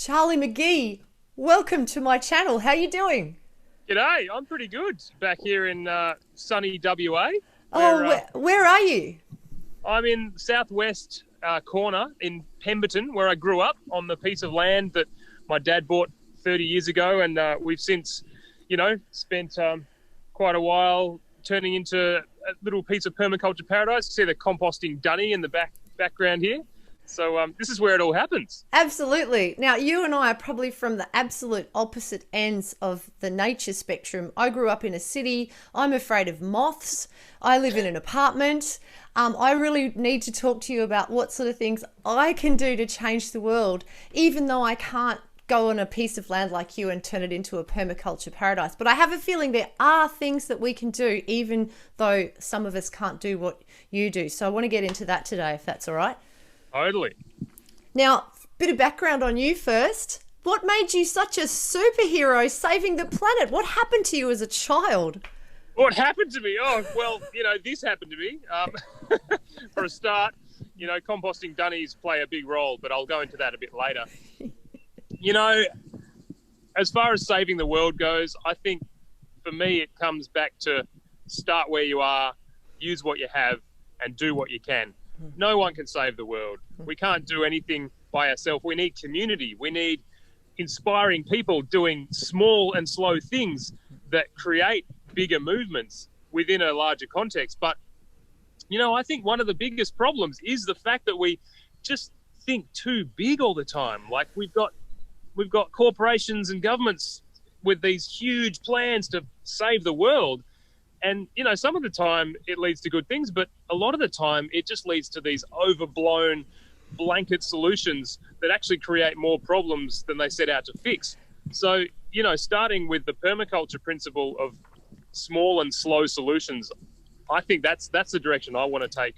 Charlie Mgee, welcome to my channel. How are you doing? G'day, I'm pretty good back here in sunny WA, Oh, where where are you? I'm in southwest corner in Pemberton, where I grew up on the piece of land that my dad bought 30 years ago, and we've since, spent quite a while turning into a little piece of permaculture paradise. See the composting dunny in the background here. So this is where it all happens. Absolutely. Now, you and I are probably from the absolute opposite ends of the nature spectrum. I grew up in a city. I'm afraid of moths. I live in an apartment. I really need to talk to you about what sort of things I can do to change the world, even though I can't go on a piece of land like you and turn it into a permaculture paradise. But I have a feeling there are things that we can do, even though some of us can't do what you do. So I want to get into that today, if that's all right. Totally. Now, bit of background on you first. What made you such a superhero saving the planet? What happened to you as a child? What happened to me? Oh, well, this happened to me. For a start, composting dunnies play a big role, but I'll go into that a bit later. You know, as far as saving the world goes, I think for me it comes back to start where you are, use what you have, and do what you can. No one can save the world. We can't do anything by ourselves. We need community. We need inspiring people doing small and slow things that create bigger movements within a larger context. But, I think one of the biggest problems is the fact that we just think too big all the time. Like we've got corporations and governments with these huge plans to save the world. And, some of the time it leads to good things, but a lot of the time it just leads to these overblown blanket solutions that actually create more problems than they set out to fix. So, starting with the permaculture principle of small and slow solutions, I think that's the direction I want to take.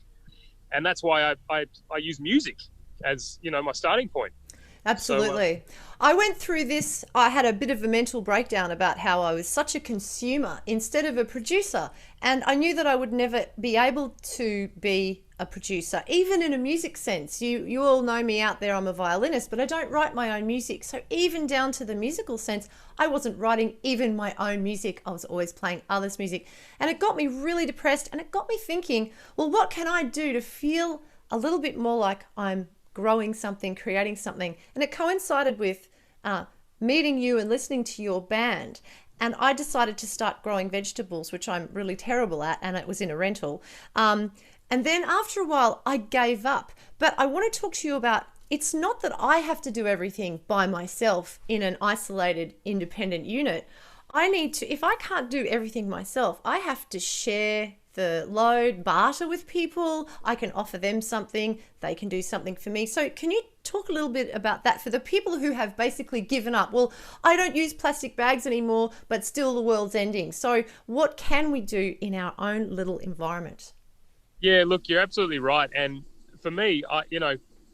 And that's why I use music as, my starting point. Absolutely. I went through this. I had a bit of a mental breakdown about how I was such a consumer instead of a producer. And I knew that I would never be able to be a producer, even in a music sense. You all know me out there. I'm a violinist, but I don't write my own music. So even down to the musical sense, I wasn't writing even my own music. I was always playing others' music. And it got me really depressed. And it got me thinking, well, what can I do to feel a little bit more like I'm growing something, creating something? And it coincided with meeting you and listening to your band. And I decided to start growing vegetables, which I'm really terrible at, and it was in a rental. And then after a while, I gave up. But I want to talk to you about, it's not that I have to do everything by myself in an isolated, independent unit. I need to, if I can't do everything myself, I have to share the load, barter with people. I can offer them something, they can do something for me. So can you talk a little bit about that for the people who have basically given up? Well, I don't use plastic bags anymore, but still the world's ending. So what can we do in our own little environment? Yeah, look, you're absolutely right. And for me,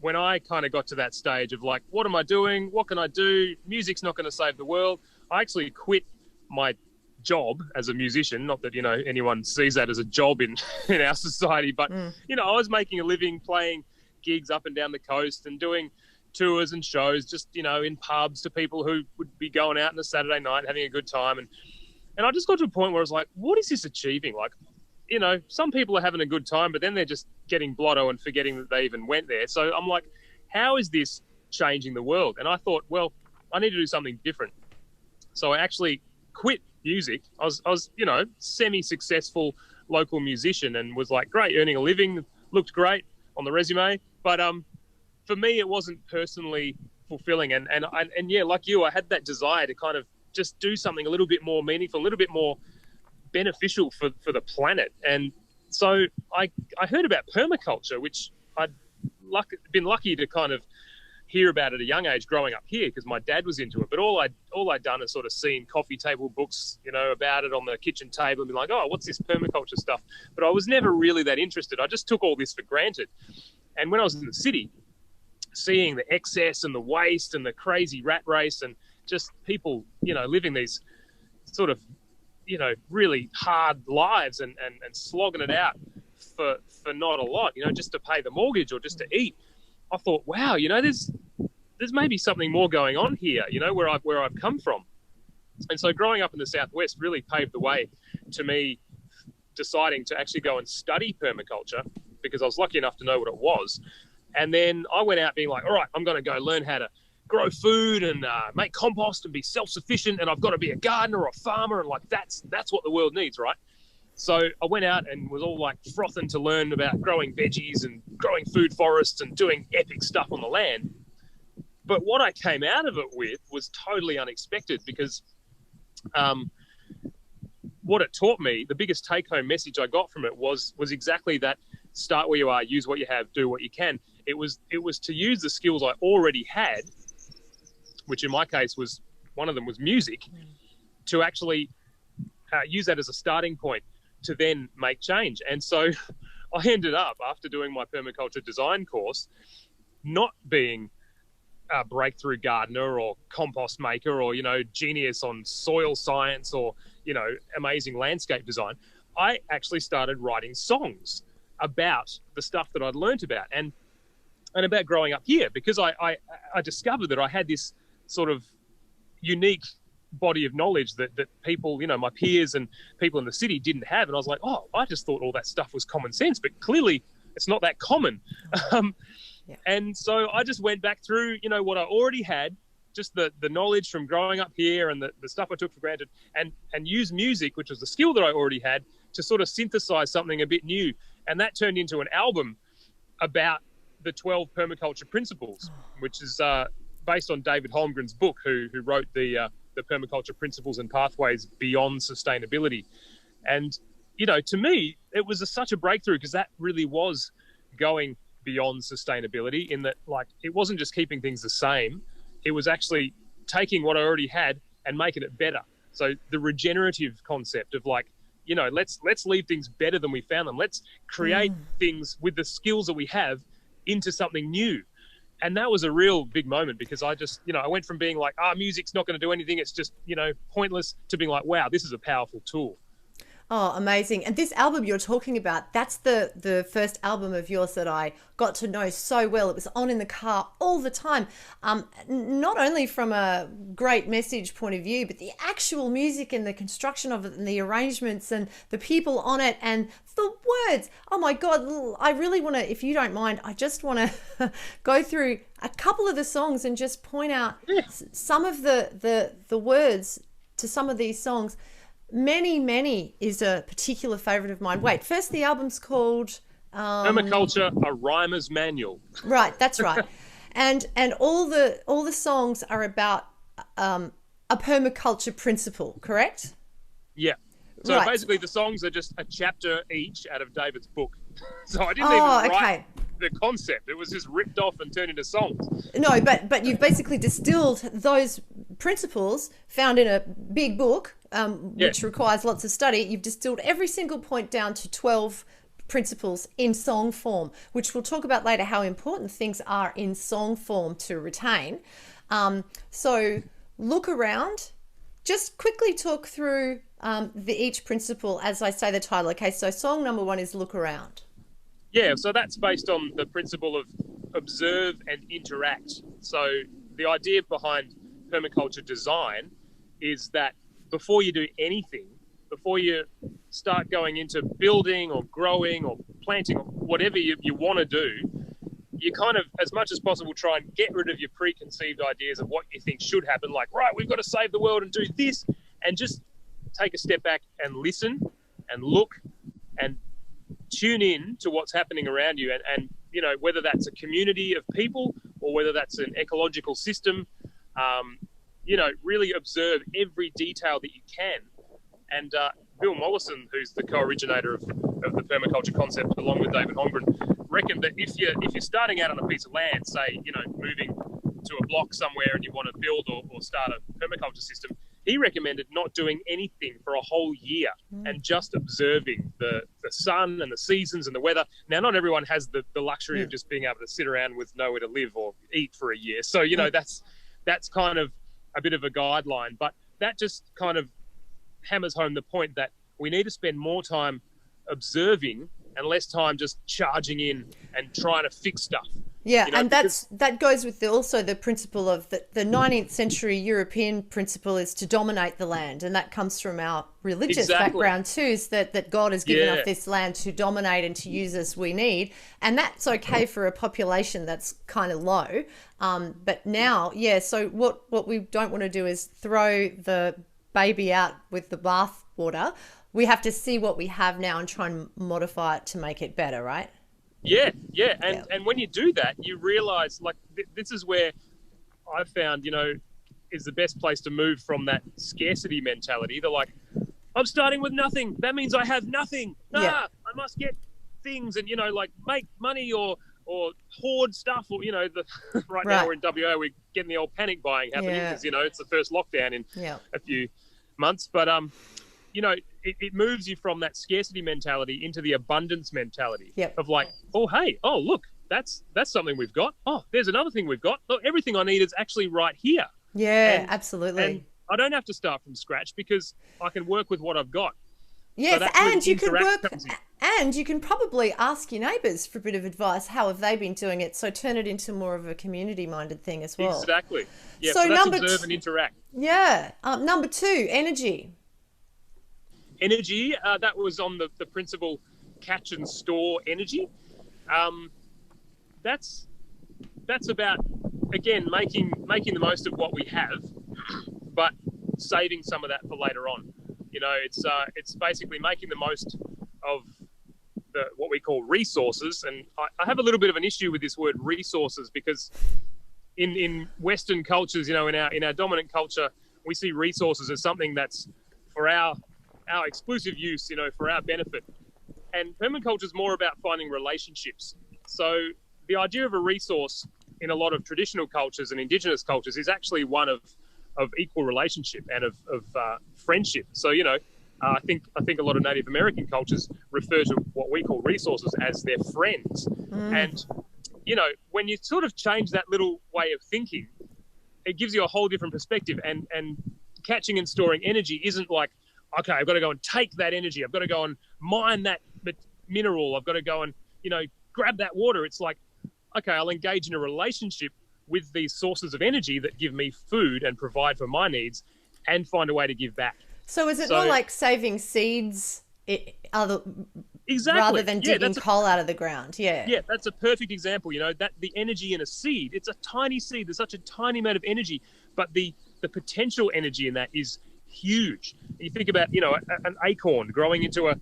when I kind of got to that stage of like, what am I doing? What can I do? Music's not going to save the world. I actually quit my job as a musician. Not that, anyone sees that as a job in our society, but, I was making a living playing gigs up and down the coast and doing tours and shows just, in pubs to people who would be going out on a Saturday night having a good time. And I just got to a point where I was like, what is this achieving? Like, some people are having a good time, but then they're just getting blotto and forgetting that they even went there. So I'm like, how is this changing the world? And I thought, well, I need to do something different. So I actually quit music. I was, semi-successful local musician and was like, great, earning a living, looked great on the resume. But for me, it wasn't personally fulfilling. And yeah, like you, I had that desire to kind of just do something a little bit more meaningful, a little bit more beneficial for the planet. And so I heard about permaculture, which I'd been lucky to kind of hear about at a young age growing up here because my dad was into it. But all I'd done is sort of seen coffee table books, about it on the kitchen table and be like, oh, what's this permaculture stuff? But I was never really that interested. I just took all this for granted. And when I was in the city, seeing the excess and the waste and the crazy rat race and just people, living these sort of, really hard lives and slogging it out for not a lot, just to pay the mortgage or just to eat. I thought, wow, there's maybe something more going on here, you know, where I've come from. And so growing up in the Southwest really paved the way to me deciding to actually go and study permaculture, because I was lucky enough to know what it was. And then I went out being like, all right, I'm going to go learn how to grow food and make compost and be self-sufficient, and I've got to be a gardener or a farmer, and like that's what the world needs, right? So I went out and was all like frothing to learn about growing veggies and growing food forests and doing epic stuff on the land. But what I came out of it with was totally unexpected, because what it taught me, the biggest take-home message I got from it was exactly that: start where you are, use what you have, do what you can. It was to use the skills I already had, which in my case was, one of them was music, to actually use that as a starting point to then make change. And so I ended up, after doing my permaculture design course, not being a breakthrough gardener or compost maker or, you know, genius on soil science or, you know, amazing landscape design. I actually started writing songs about the stuff that I'd learned about and about growing up here, because I discovered that I had this sort of unique body of knowledge that people, you know, my peers and people in the city didn't have. And I was like, oh, I just thought all that stuff was common sense, but clearly it's not that common. Yeah. And so I just went back through, you know, what I already had, just the knowledge from growing up here and the stuff I took for granted, and use music, which was the skill that I already had, to sort of synthesize something a bit new. And that turned into an album about the 12 permaculture principles, which is based on David Holmgren's book, who wrote the permaculture principles and pathways beyond sustainability. And, you know, to me, it was such a breakthrough, because that really was going beyond sustainability, in that, like, it wasn't just keeping things the same. It was actually taking what I already had and making it better. So the regenerative concept of, like, you know, let's leave things better than we found them. Let's create things with the skills that we have into something new. And that was a real big moment, because I just, you know, I went from being like, music's not going to do anything, it's just, you know, pointless, to being like, wow, this is a powerful tool. Oh, amazing. And this album you're talking about, that's the first album of yours that I got to know so well. It was on in the car all the time. Not only from a great message point of view, but the actual music and the construction of it and the arrangements and the people on it and the words. Oh my God, I really want to, if you don't mind, I just want to go through a couple of the songs and just point out some of the words to some of these songs. Many is a particular favorite of mine. Wait, first the album's called Permaculture, a Rhymer's Manual. Right, that's right. and all the songs are about a permaculture principle, correct? Yeah. So right. Basically the songs are just a chapter each out of David's book. So I didn't even write the concept. It was just ripped off and turned into songs. No, but you've basically distilled those principles found in a big book, which requires lots of study. You've distilled every single point down to 12 principles in song form, which we'll talk about later, how important things are in song form to retain. So look around. Just quickly talk through each principle as I say the title. Okay, so song number 1 is Look Around. Yeah, so that's based on the principle of observe and interact. So the idea behind permaculture design is that before you do anything, before you start going into building or growing or planting or whatever you want to do, you kind of, as much as possible, try and get rid of your preconceived ideas of what you think should happen. Like, right, we've got to save the world and do this, and just take a step back and listen and look and tune in to what's happening around you. And you know, whether that's a community of people or whether that's an ecological system, you know, really observe every detail that you can. And Bill Mollison, who's the co-originator of the permaculture concept, along with David Holmgren, reckoned that if you're starting out on a piece of land, say, you know, moving to a block somewhere and you want to build or start a permaculture system, he recommended not doing anything for a whole year and just observing the sun and the seasons and the weather. Now, not everyone has the luxury of just being able to sit around with nowhere to live or eat for a year. So, you know, that's kind of a bit of a guideline, but that just kind of hammers home the point that we need to spend more time observing and less time just charging in and trying to fix stuff. Yeah, You know, and because, that goes with also the principle of the 19th century European principle is to dominate the land, and that comes from our religious Exactly. background too, is that God has given Yeah. us this land to dominate and to use as we need, and that's okay for a population that's kind of low. But now, yeah, so what we don't want to do is throw the baby out with the bath water. We have to see what we have now and try and modify it to make it better, right? Yeah, and when you do that, you realize, like, this is where I found, is the best place to move from that scarcity mentality. They're like, I'm starting with nothing. That means I have nothing. Yeah. I must get things and, like, make money or hoard stuff, or, right now we're in WA, we're getting the old panic buying happening because, it's the first lockdown in a few months. But, it moves you from that scarcity mentality into the abundance mentality of like, look, that's something we've got. Oh, there's another thing we've got. Look, everything I need is actually right here. Yeah, absolutely. And I don't have to start from scratch because I can work with what I've got. Yes, So and you can and you can probably ask your neighbours for a bit of advice. How have they been doing it? So turn it into more of a community-minded thing as well. Exactly. Yeah, so that's observe and interact. Yeah. Number 2, energy. Energy, that was on the principle catch and store energy. That's about, again, making the most of what we have, but saving some of that for later on. It's basically making the most of what we call resources. And I have a little bit of an issue with this word resources because in Western cultures, in our dominant culture, we see resources as something that's for our exclusive use, for our benefit. And permaculture is more about finding relationships. So the idea of a resource in a lot of traditional cultures and indigenous cultures is actually one of equal relationship and of friendship. So, I think a lot of Native American cultures refer to what we call resources as their friends. And, when you sort of change that little way of thinking, it gives you a whole different perspective. And catching and storing energy isn't like, okay, I've got to go and take that energy. I've got to go and mine that mineral. I've got to go and, grab that water. It's like, okay, I'll engage in a relationship with these sources of energy that give me food and provide for my needs and find a way to give back. So is it more like saving seeds rather than digging coal out of the ground? Yeah. Yeah, that's a perfect example. That the energy in a seed, it's a tiny seed. There's such a tiny amount of energy, but the potential energy in that is huge. You think about, an acorn growing into a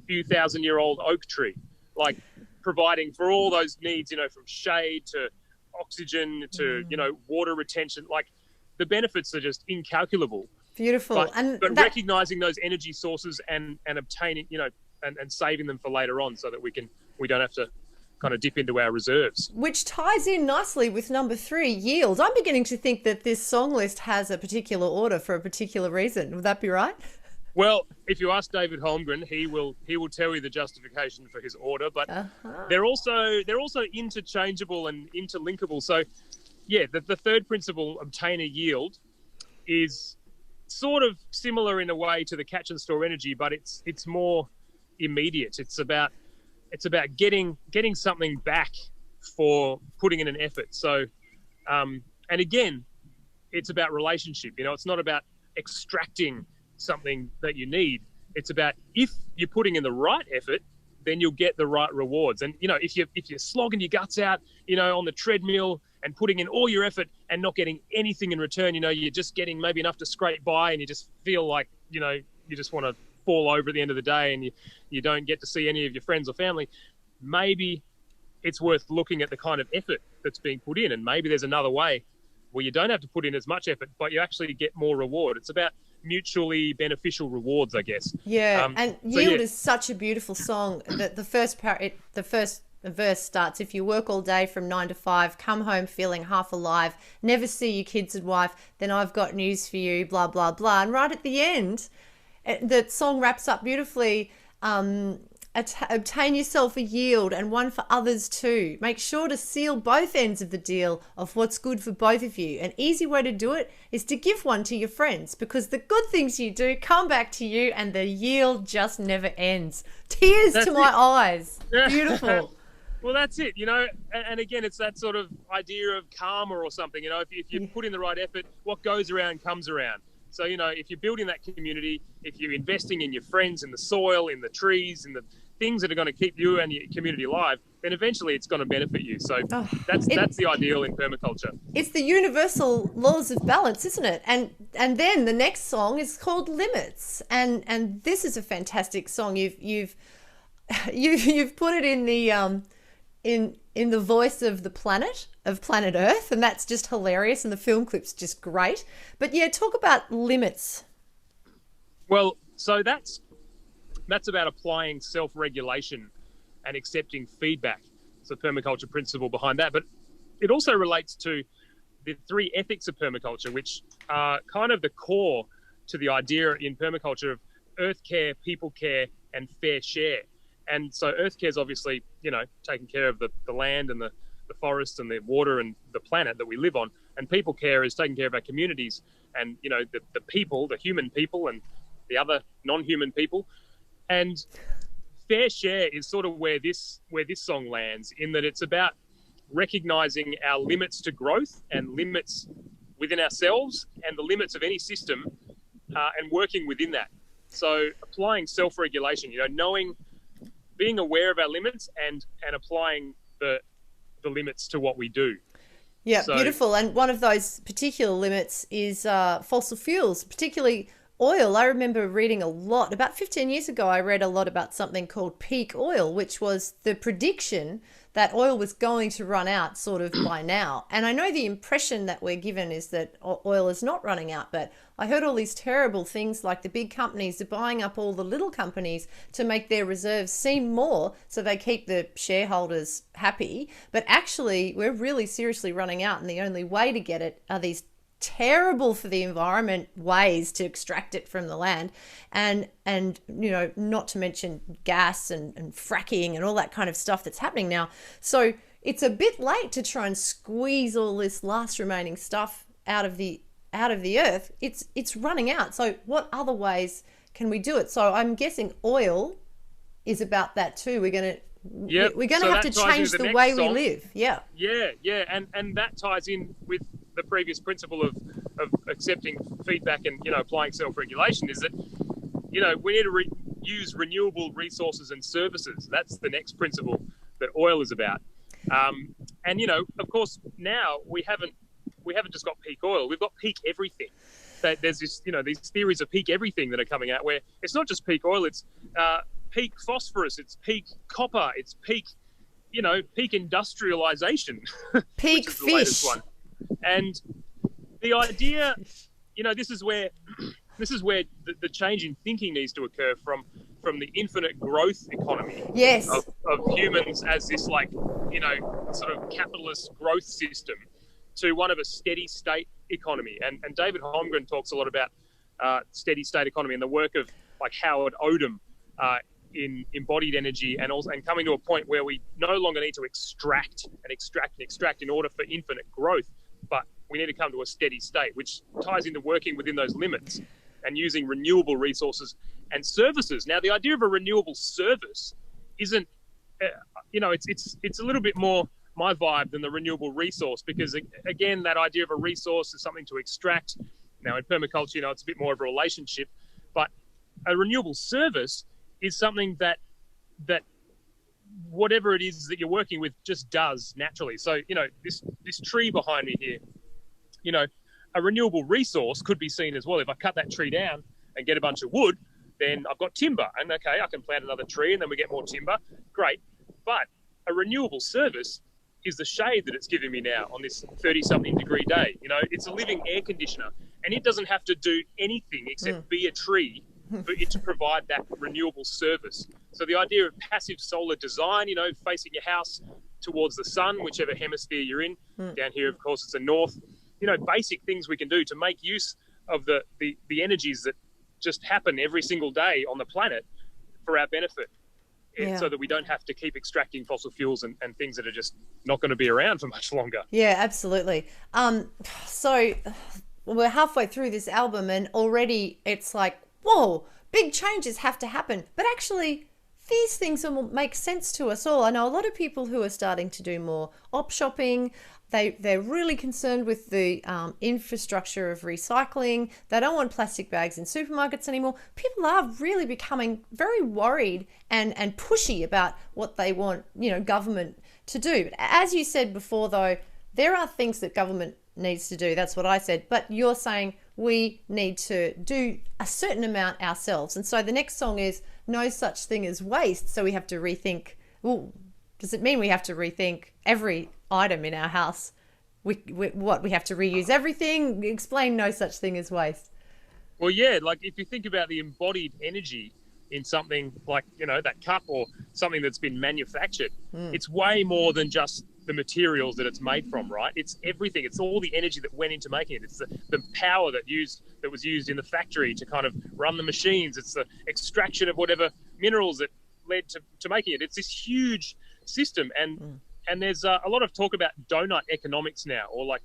few thousand-year-old oak tree, like providing for all those needs, from shade to oxygen to, water retention. Like the benefits are just incalculable. Beautiful. But recognizing those energy sources and obtaining, and saving them for later on so that we don't have to kind of dip into our reserves. Which ties in nicely with number 3, yield. I'm beginning to think that this song list has a particular order for a particular reason. Would that be right? Well, if you ask David Holmgren, he will tell you the justification for his order, but they're also interchangeable and interlinkable. So, yeah, the third principle, obtain a yield, is sort of similar in a way to the catch and store energy, but it's more immediate. It's about getting something back for putting in an effort. So, and again, it's about relationship. It's not about extracting something that you need. It's about, if you're putting in the right effort, then you'll get the right rewards. And if you're slogging your guts out, on the treadmill and putting in all your effort and not getting anything in return, you're just getting maybe enough to scrape by, and you just feel like you just want to fall over at the end of the day, and you don't get to see any of your friends or family. Maybe it's worth looking at the kind of effort that's being put in, and maybe there's another way where you don't have to put in as much effort, but you actually get more reward. It's about mutually beneficial rewards, I guess. Yeah, and Yield is such a beautiful song. The first verse starts, if you work all day from 9 to 5, come home feeling half alive, never see your kids and wife, then I've got news for you, blah, blah, blah. And right at the end, the song wraps up beautifully. obtain yourself a yield and one for others too. Make sure to seal both ends of the deal of what's good for both of you. An easy way to do it is to give one to your friends, because the good things you do come back to you and the yield just never ends. Tears to my eyes. Beautiful. Well, that's it, you know, and again, it's that sort of idea of karma or something, you know, if you put in the right effort, what goes around comes around. So, you know, if you're building that community, if you're investing in your friends, in the soil, in the trees, in the things that are going to keep you and your community alive, then eventually it's going to benefit you. So that's the ideal in permaculture. It's the universal laws of balance, isn't it? And then the next song is called Limits, and this is a fantastic song. You've put it in the in the voice of the planet Earth, and that's just hilarious, and the film clip's just great. But yeah, talk about limits. Well, so that's about applying self-regulation and accepting feedback. It's the permaculture principle behind that. But it also relates to the 3 ethics of permaculture, which are kind of the core to the idea in permaculture of earth care, people care, and fair share. And so earth care is obviously, you know, taking care of the land and the forests and the water and the planet that we live on. And people care is taking care of our communities and, you know, the people, the human people and the other non-human people. And fair share is sort of where this song lands, in that it's about recognizing our limits to growth and limits within ourselves and the limits of any system, and working within that. So applying self-regulation, you know, being aware of our limits and applying the limits to what we do. Yeah, so beautiful. And one of those particular limits is fossil fuels, particularly oil. I remember reading a lot, about 15 years ago, I read a lot about something called peak oil, which was the prediction that oil was going to run out sort of by now. And I know the impression that we're given is that oil is not running out, but I heard all these terrible things like the big companies are buying up all the little companies to make their reserves seem more so they keep the shareholders happy. But actually, we're really seriously running out, and the only way to get it are these terrible for the environment ways to extract it from the land, and you know, not to mention gas and fracking and all that kind of stuff that's happening now. So it's a bit late to try and squeeze all this last remaining stuff out of the earth. It's running out. So what other ways can we do it? So I'm guessing oil is about that too. We're gonna have to change the way we live. Yeah, and that ties in with the previous principle of accepting feedback and, you know, applying self-regulation, is that, you know, we need to use renewable resources and services. That's the next principle that oil is about. And, you know, of course, now we haven't just got peak oil, we've got peak everything. There's this, you know, these theories of peak everything that are coming out, where it's not just peak oil, it's peak phosphorus, it's peak copper, it's peak, you know, peak industrialization. Peak fish. And the idea, you know, this is where the change in thinking needs to occur from the infinite growth economy, yes, of humans as this, like, you know, sort of capitalist growth system, to one of a steady state economy. And David Holmgren talks a lot about steady state economy and the work of, like, Howard Odum in embodied energy, and coming to a point where we no longer need to extract in order for infinite growth, but we need to come to a steady state, which ties into working within those limits and using renewable resources and services. Now, the idea of a renewable service isn't, you know, it's a little bit more my vibe than the renewable resource, because, again, that idea of a resource is something to extract. Now, in permaculture, you know, it's a bit more of a relationship, but a renewable service is something that whatever it is that you're working with just does naturally. So, you know, this tree behind me here, you know, a renewable resource could be seen as, well, if I cut that tree down and get a bunch of wood, then I've got timber, and okay, I can plant another tree and then we get more timber. Great. But a renewable service is the shade that it's giving me now on this 30-something degree day. You know, it's a living air conditioner, and it doesn't have to do anything except be a tree for it to provide that renewable service. So the idea of passive solar design, you know, facing your house towards the sun, whichever hemisphere you're in. Down here, of course, it's the north. You know, basic things we can do to make use of the energies that just happen every single day on the planet for our benefit. so that we don't have to keep extracting fossil fuels and things that are just not going to be around for much longer. Yeah, absolutely. So we're halfway through this album and already it's like, whoa, big changes have to happen. But actually, these things will make sense to us all. I know a lot of people who are starting to do more op shopping. They're really concerned with the infrastructure of recycling. They don't want plastic bags in supermarkets anymore. People are really becoming very worried and pushy about what they want, government to do. But as you said before, though, there are things that government needs to do. That's what I said. But you're saying we need to do a certain amount ourselves. And so the next song is No Such Thing as Waste. So we have to rethink, well, does it mean we have to rethink every item in our house? We have to reuse everything? Explain No Such Thing as Waste. Well, yeah, like if you think about the embodied energy in something like, that cup or something that's been manufactured, it's way more than just the materials that it's made from, right? It's everything. It's all the energy that went into making it. It's the power that was used in the factory to kind of run the machines. It's the extraction of whatever minerals that led to making it. It's this huge system, and there's a lot of talk about donut economics now, or like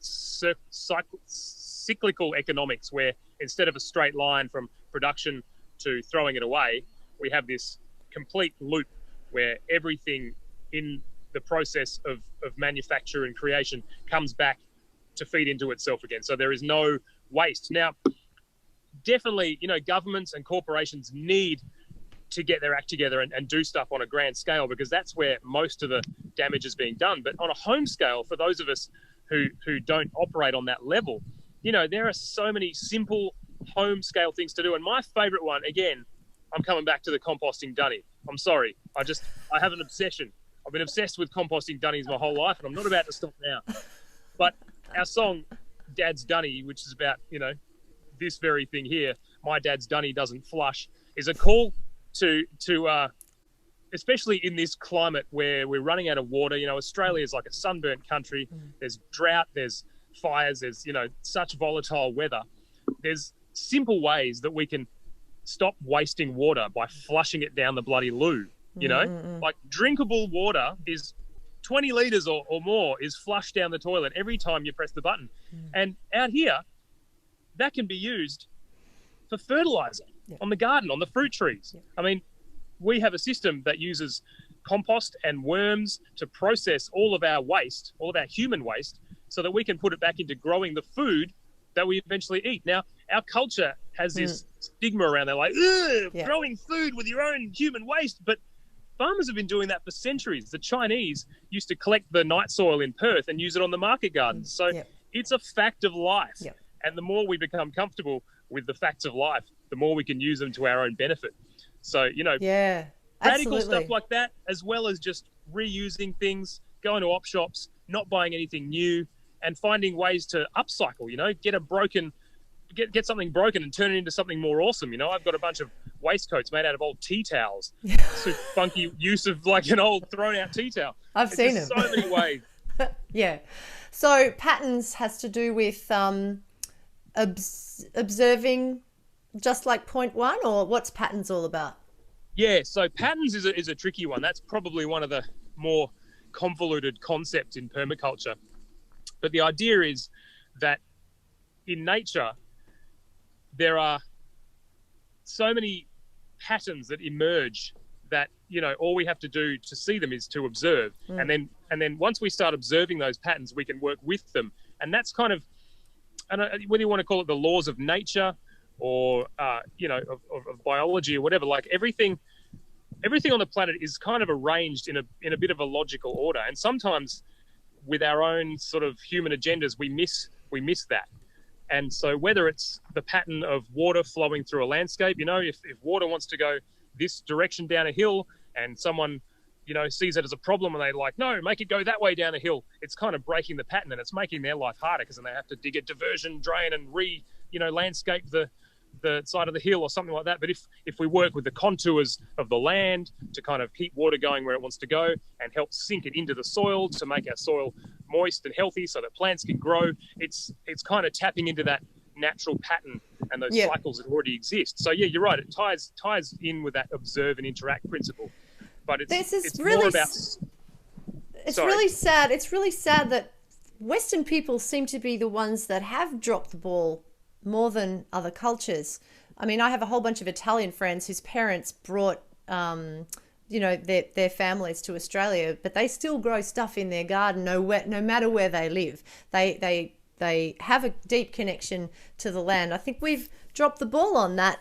cyclical economics, where instead of a straight line from production to throwing it away, we have this complete loop where everything in the process of manufacture and creation comes back to feed into itself again. So there is no waste. Now, definitely, governments and corporations need to get their act together and do stuff on a grand scale, because that's where most of the damage is being done. But on a home scale, for those of us who don't operate on that level, there are so many simple home scale things to do. And my favorite one, again, I'm coming back to the composting dunny. I'm sorry. I have an obsession. I've been obsessed with composting dunnies my whole life, and I'm not about to stop now. But our song, Dad's Dunny, which is about, this very thing here, My Dad's Dunny Doesn't Flush, is a call to especially in this climate where we're running out of water. Australia is like a sunburnt country. There's drought, there's fires, there's, such volatile weather. There's simple ways that we can stop wasting water by flushing it down the bloody loo. Like drinkable water is 20 litres or more is flushed down the toilet every time you press the button. And out here, that can be used for fertilizer on the garden, on the fruit trees. I mean, we have a system that uses compost and worms to process all of our waste, all of our human waste, so that we can put it back into growing the food that we eventually eat. Now, our culture has this stigma around there, like, growing food with your own human waste. But farmers have been doing that for centuries. The Chinese used to collect the night soil in Perth and use it on the market gardens. So it's a fact of life. And the more we become comfortable with the facts of life, the more we can use them to our own benefit. So, radical stuff like that, as well as just reusing things, going to op shops, not buying anything new, and finding ways to upcycle, get something broken and turn it into something more awesome. I've got a bunch of waistcoats made out of old tea towels. Super funky use of like an old thrown out tea towel. I've seen them. So many ways. Yeah. So patterns has to do with observing, just like point one, or what's patterns all about? Yeah. So patterns is a tricky one. That's probably one of the more convoluted concepts in permaculture. But the idea is that in nature, there are so many patterns that emerge that, all we have to do to see them is to observe. And then once we start observing those patterns, we can work with them. And that's kind of, whether you want to call it the laws of nature or, of biology or whatever, like everything on the planet is kind of arranged in a bit of a logical order. And sometimes with our own sort of human agendas, we miss that. And so whether it's the pattern of water flowing through a landscape, if water wants to go this direction down a hill and someone, sees it as a problem and they're like, no, make it go that way down a hill, it's kind of breaking the pattern and it's making their life harder, because then they have to dig a diversion drain and landscape the side of the hill or something like that. But if we work with the contours of the land to kind of keep water going where it wants to go and help sink it into the soil to make our soil moist and healthy so that plants can grow, it's kind of tapping into that natural pattern and those cycles that already exist. So yeah, you're right. It ties in with that observe and interact principle. but This is it's really more about. it's Sorry. really sad. It's really sad that Western people seem to be the ones that have dropped the ball more than other cultures. I mean, I have a whole bunch of Italian friends whose parents brought, their families to Australia, but they still grow stuff in their garden, no matter where they live. They have a deep connection to the land. I think we've dropped the ball on that,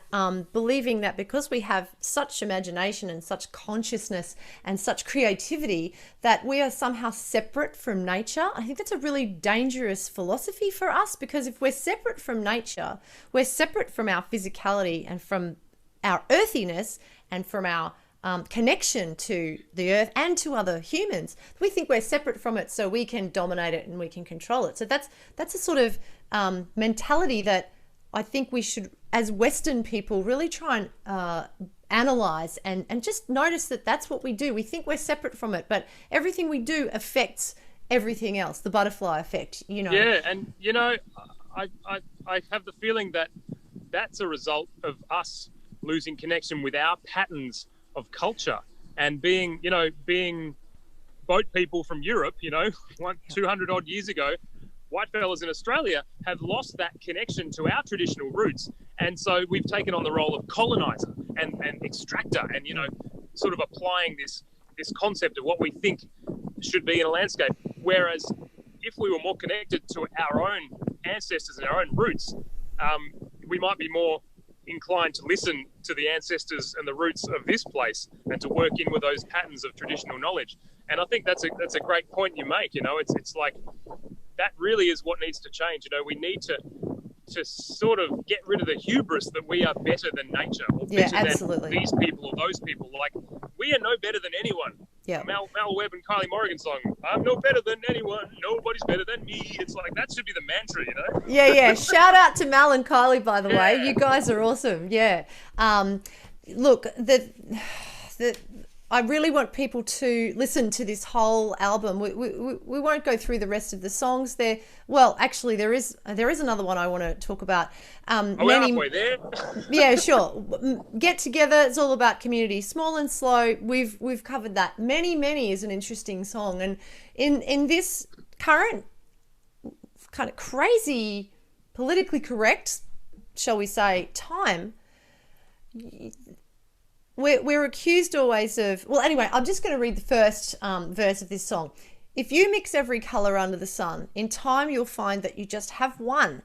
believing that because we have such imagination and such consciousness and such creativity that we are somehow separate from nature. I think that's a really dangerous philosophy for us, because if we're separate from nature, we're separate from our physicality and from our earthiness and from our connection to the earth and to other humans. We think we're separate from it so we can dominate it and we can control it. So that's a sort of mentality that I think we should, as Western people, really try and analyze and just notice that that's what we do. We think we're separate from it, but everything we do affects everything else, the butterfly effect, Yeah, and, I have the feeling that that's a result of us losing connection with our patterns of culture and being boat people from Europe, 200 odd years ago. White fellas in Australia have lost that connection to our traditional roots. And so we've taken on the role of colonizer and extractor and, sort of applying this concept of what we think should be in a landscape. Whereas if we were more connected to our own ancestors and our own roots, we might be more inclined to listen to the ancestors and the roots of this place and to work in with those patterns of traditional knowledge. And I think that's a great point you make. It's like that really is what needs to change. We need to sort of get rid of the hubris that we are better than nature or better absolutely. than these people or those people. Like, we are no better than anyone. Yeah. Mal Webb and Kylie Morgan song, I'm no better than anyone, nobody's better than me. It's like, that should be the mantra, Yeah. Shout out to Mal and Kylie, by the way. You guys are awesome. Yeah. Look, I really want people to listen to this whole album. We won't go through the rest of the songs there. Well, actually, there is another one I want to talk about. We're halfway there. Yeah, sure. Get Together. It's all about community. Small and Slow. We've covered that. Many is an interesting song, and in this current kind of crazy, politically correct, shall we say, time. We're accused always of... Well, anyway, I'm just going to read the first verse of this song. If you mix every colour under the sun, in time you'll find that you just have one.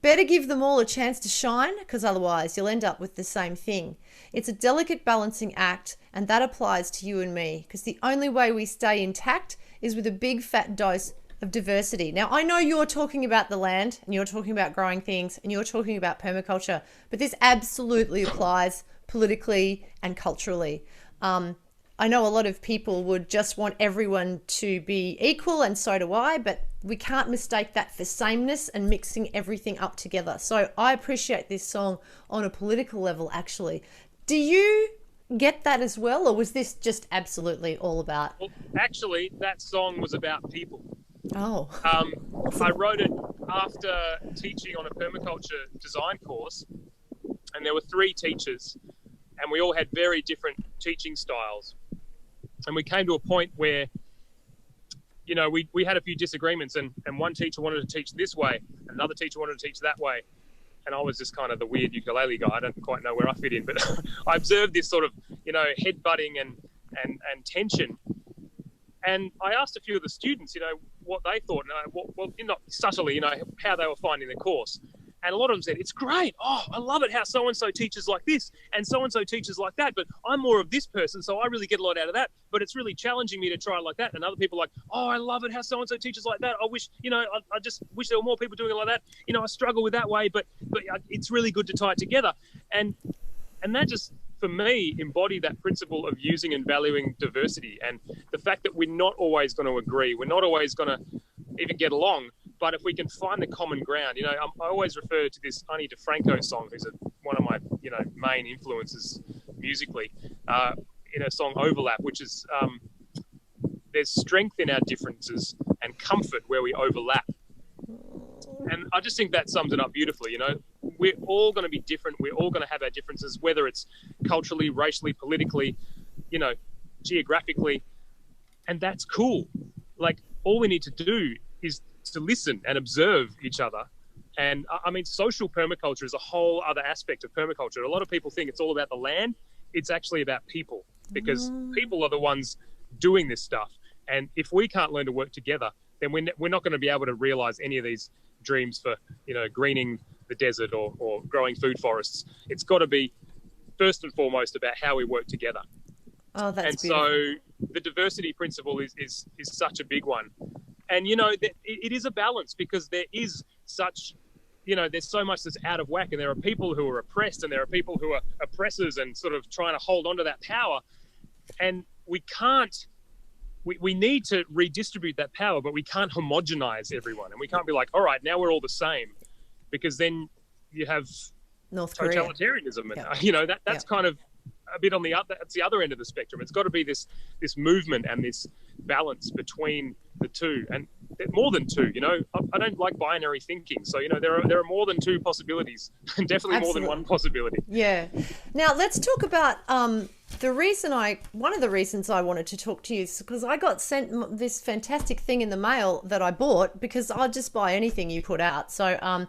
Better give them all a chance to shine, because otherwise you'll end up with the same thing. It's a delicate balancing act, and that applies to you and me, because the only way we stay intact is with a big fat dose of diversity. Now, I know you're talking about the land, and you're talking about growing things, and you're talking about permaculture, but this absolutely applies politically and culturally. I know a lot of people would just want everyone to be equal, and so do I, but we can't mistake that for sameness and mixing everything up together. So I appreciate this song on a political level, actually. Do you get that as well, or was this just absolutely all about... Well, actually, that song was about people. Oh. I wrote it after teaching on a permaculture design course, and there were 3 teachers, and we all had very different teaching styles. And we came to a point where, we had a few disagreements, and one teacher wanted to teach this way, another teacher wanted to teach that way. And I was just kind of the weird ukulele guy. I don't quite know where I fit in, but I observed this sort of, head-butting and tension. And I asked a few of the students, what they thought, not subtly, how they were finding the course. And a lot of them said, it's great. Oh, I love it how so-and-so teaches like this and so-and-so teaches like that. But I'm more of this person, so I really get a lot out of that. But it's really challenging me to try it like that. And other people are like, oh, I love it how so-and-so teaches like that. I wish, I just wish there were more people doing it like that. I struggle with that way, but it's really good to tie it together. And that just, for me, embodied that principle of using and valuing diversity. And the fact that we're not always going to agree. We're not always going to even get along. But if we can find the common ground, I always refer to this Ani DeFranco song, who's one of my, main influences musically, in her song Overlap, which is there's strength in our differences and comfort where we overlap. And I just think that sums it up beautifully. We're all going to be different. We're all going to have our differences, whether it's culturally, racially, politically, geographically, and that's cool. Like, all we need to do is to listen and observe each other. And I mean, social permaculture is a whole other aspect of permaculture. A lot of people think it's all about the land. It's actually about people, because people are the ones doing this stuff. And if we can't learn to work together, then we're not going to be able to realize any of these dreams for, greening the desert or growing food forests. It's got to be first and foremost about how we work together. Oh, that's and beautiful. So the diversity principle is such a big one. And, it is a balance, because there is such, there's so much that's out of whack, and there are people who are oppressed, and there are people who are oppressors and sort of trying to hold on to that power. And we need to redistribute that power, but we can't homogenize everyone. And we can't be like, all right, now we're all the same, because then you have North Korea. totalitarianism. And, that's kind of a bit on that's the other end of the spectrum. It's got to be this movement and this balance between the two, and more than two. I don't like binary thinking, so there are more than two possibilities, and definitely more than one possibility. Yeah. Now let's talk about one of the reasons I wanted to talk to you is because I got sent this fantastic thing in the mail that I bought, because I'll just buy anything you put out. So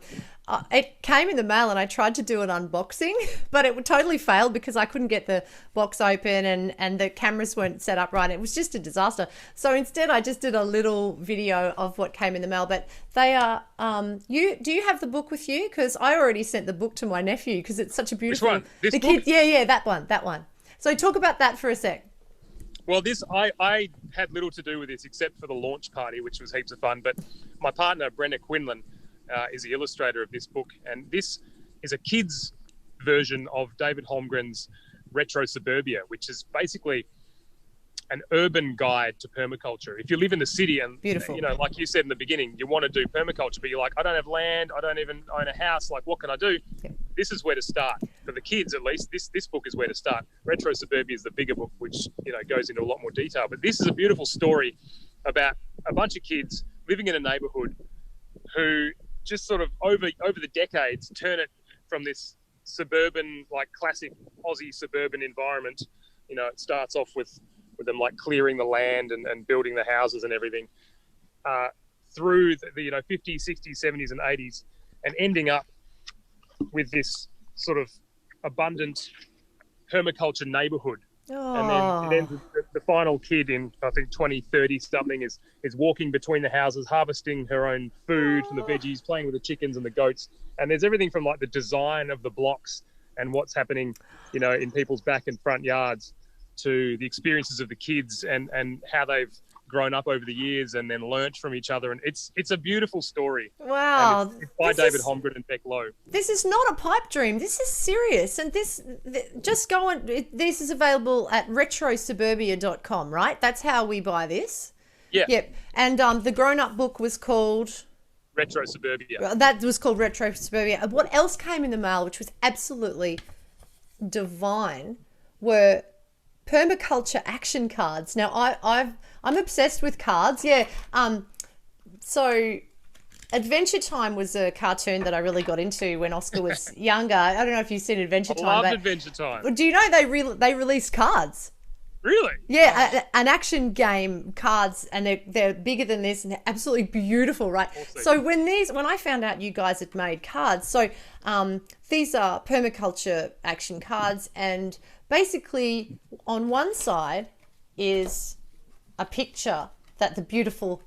it came in the mail, and I tried to do an unboxing, but it totally failed because I couldn't get the box open, and the cameras weren't set up right. It was just a disaster. So instead I just did a little video of what came in the mail. But they are do you have the book with you? Because I already sent the book to my nephew, because it's such a beautiful. Which one? This the book? kid, yeah, that one. So talk about that for a sec. Well, I had little to do with this except for the launch party, which was heaps of fun. But my partner, Brenna Quinlan, is the illustrator of this book. And this is a kid's version of David Holmgren's Retro Suburbia, which is basically an urban guide to permaculture. If you live in the city and, Beautiful. Like you said in the beginning, you want to do permaculture, but you're like, I don't have land, I don't even own a house, like, what can I do? Yeah. This is where to start. For the kids, at least, this book is where to start. Retro Suburbia is the bigger book, which, goes into a lot more detail. But this is a beautiful story about a bunch of kids living in a neighborhood who just sort of over the decades turn it from this suburban, like classic Aussie suburban environment. It starts off with them like clearing the land and building the houses and everything, through the 50s, 60s, 70s and 80s, and ending up with this sort of abundant permaculture neighborhood. Oh. And then the final kid in, I think, 2030 something is walking between the houses, harvesting her own food from the veggies, playing with the chickens and the goats. And there's everything from like the design of the blocks and what's happening, in people's back and front yards, to the experiences of the kids and how they've grown up over the years and then learnt from each other. And it's a beautiful story. Wow. It's by David Holmgren and Beck Lowe. This is not a pipe dream. This is serious. And just go on. This is available at retrosuburbia.com, right? That's how we buy this. Yeah. Yep. And the grown-up book was called... Retro Suburbia. That was called Retro Suburbia. What else came in the mail, which was absolutely divine, were permaculture action cards. Now I'm obsessed with cards. Yeah. So Adventure Time was a cartoon that I really got into when Oscar was younger. I don't know if you've seen Adventure Time. I loved Adventure Time. Do you know they released cards? Really? Yeah, an action game cards, and they're bigger than this, and they're absolutely beautiful, right? So when I found out you guys had made cards, so these are permaculture action cards, and basically on one side is a picture that the beautiful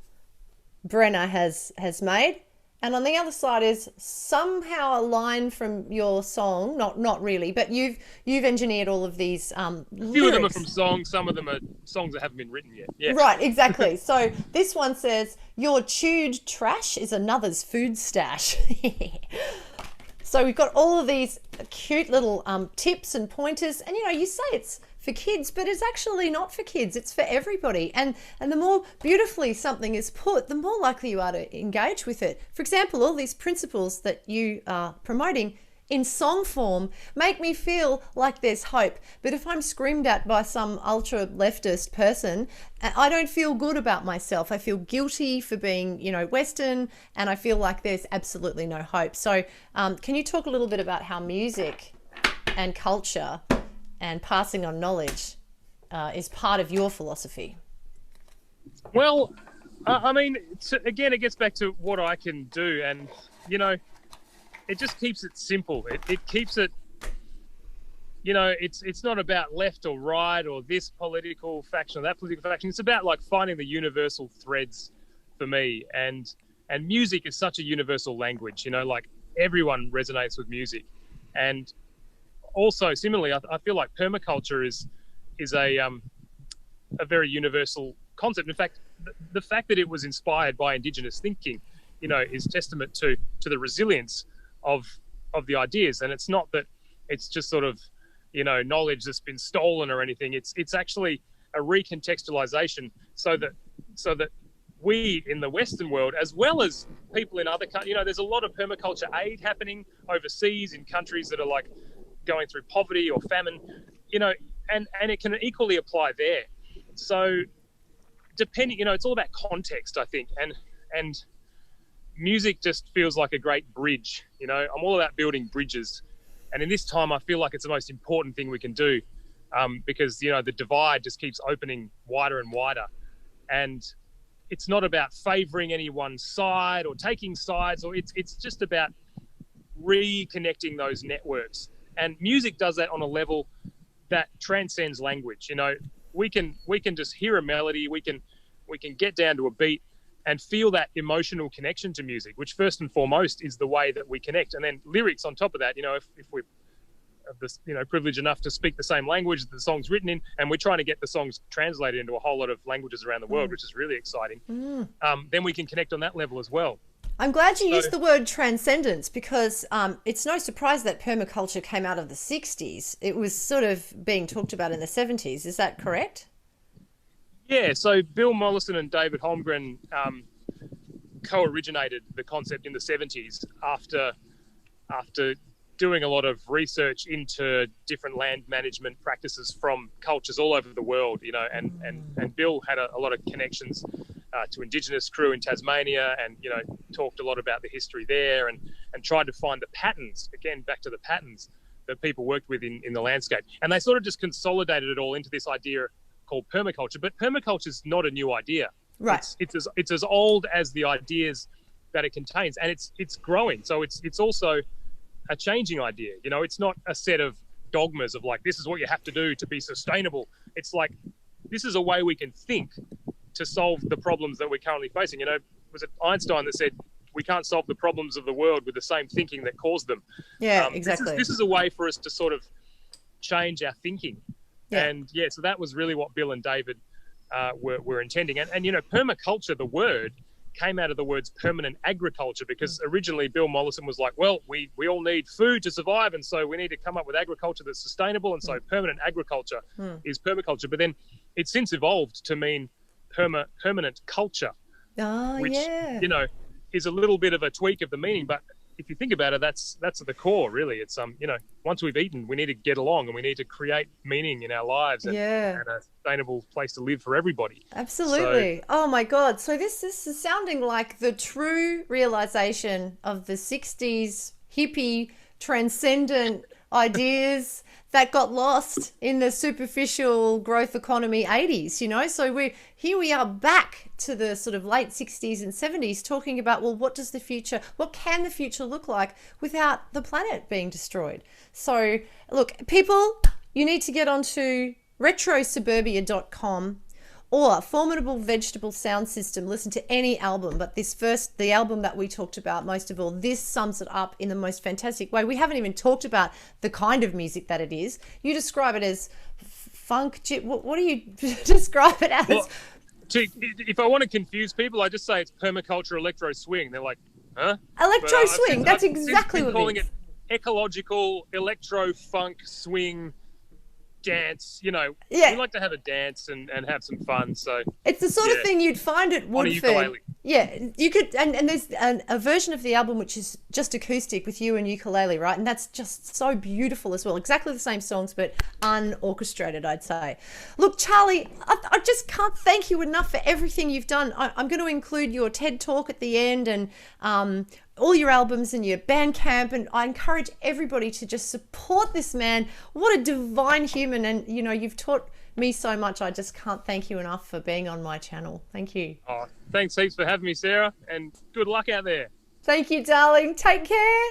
Brenna has made, and on the other side is somehow a line from your song. Not really, but you've engineered all of these A few of them are from songs, some of them are songs that haven't been written yet. Yeah. Right, exactly. So this one says, "Your chewed trash is another's food stash." So we've got all of these cute little tips and pointers, and you say it's for kids, but it's actually not for kids. It's for everybody. And the more beautifully something is put, the more likely you are to engage with it. For example, all these principles that you are promoting in song form make me feel like there's hope. But if I'm screamed at by some ultra leftist person, I don't feel good about myself. I feel guilty for being, Western, and I feel like there's absolutely no hope. So can you talk a little bit about how music and culture and passing on knowledge is part of your philosophy? Well, I mean, again, it gets back to what I can do, and you know, it just keeps it simple. It keeps it, you know, it's not about left or right or this political faction or that political faction. It's about like finding the universal threads for me, and music is such a universal language. You know, like everyone resonates with music, and also similarly, I feel like permaculture is a very universal concept. In fact, the fact that it was inspired by Indigenous thinking, you know, is testament to the resilience of the ideas. And it's not that it's just sort of, you know, knowledge that's been stolen or anything. It's actually a recontextualization so that we in the Western world, as well as people in other countries, you know, there's a lot of permaculture aid happening overseas in countries that are like going through poverty or famine, you know, and it can equally apply there. So depending, you know, it's all about context, I think, and music just feels like a great bridge. You know, I'm all about building bridges, and in this time I feel like it's the most important thing we can do, because, you know, the divide just keeps opening wider and wider, and it's not about favoring any one side or taking sides, or it's just about reconnecting those networks. And music does that on a level that transcends language. You know, we can just hear a melody, we can get down to a beat and feel that emotional connection to music, which first and foremost is the way that we connect. And then lyrics on top of that, you know, if we're this, you know, privileged enough to speak the same language that the song's written in, and we're trying to get the songs translated into a whole lot of languages around the world, which is really exciting, then we can connect on that level as well. I'm glad you used the word transcendence, because it's no surprise that permaculture came out of the 60s. It was sort of being talked about in the 70s. Is that correct? Yeah, so Bill Mollison and David Holmgren co-originated the concept in the 70s after doing a lot of research into different land management practices from cultures all over the world, you know, and Bill had a lot of connections to Indigenous crew in Tasmania, and, you know, talked a lot about the history there, and tried to find the patterns, again, back to the patterns that people worked with in the landscape. And they sort of just consolidated it all into this idea called permaculture. But permaculture is not a new idea. Right. It's as old as the ideas that it contains, and it's growing. So it's also a changing idea. You know, it's not a set of dogmas of like, this is what you have to do to be sustainable. It's like, this is a way we can think to solve the problems that we're currently facing. You know, was it Einstein that said we can't solve the problems of the world with the same thinking that caused them? Yeah, exactly. This is a way for us to sort of change our thinking. Yeah. And yeah, so that was really what Bill and David were intending. And you know, permaculture, the word, came out of the words permanent agriculture, because originally Bill Mollison was like, well, we all need food to survive, and so we need to come up with agriculture that's sustainable, and so permanent agriculture is permaculture. But then it's since evolved to mean permanent culture, which, you know, is a little bit of a tweak of the meaning. But if you think about it, that's at the core, really. It's you know, once we've eaten, we need to get along, and we need to create meaning in our lives, and a sustainable place to live for everybody. Absolutely. So, oh my God. So this is sounding like the true realization of the 60s hippie transcendent ideas that got lost in the superficial growth economy 80s, you know? So we are back to the sort of late 60s and 70s talking about, well, what can the future look like without the planet being destroyed? So look, people, you need to get onto retrosuburbia.com or Formidable Vegetable Sound System. Listen to any album, but the album that we talked about most of all, this sums it up in the most fantastic way. We haven't even talked about the kind of music that it is. You describe it as funk. What do you describe it as? Well, if I want to confuse people, I just say it's permaculture electro swing. They're like, huh? Electro swing. That's exactly what calling it. Ecological electro funk swing dance, you know. We like to have a dance and have some fun. So it's the sort of thing you'd find at Woodford. Yeah, you could, and there's a version of the album which is just acoustic with you and ukulele, right? And that's just so beautiful as well. Exactly the same songs, but unorchestrated, I'd say. Look, Charlie, I just can't thank you enough for everything you've done. I'm going to include your TED Talk at the end, and all your albums and your Bandcamp, and I encourage everybody to just support this man. What a divine human. And you know, you've taught me so much. I just can't thank you enough for being on my channel. Thank you. Oh, thanks heaps for having me, Sarah, and good luck out there. Thank you, darling. Take care.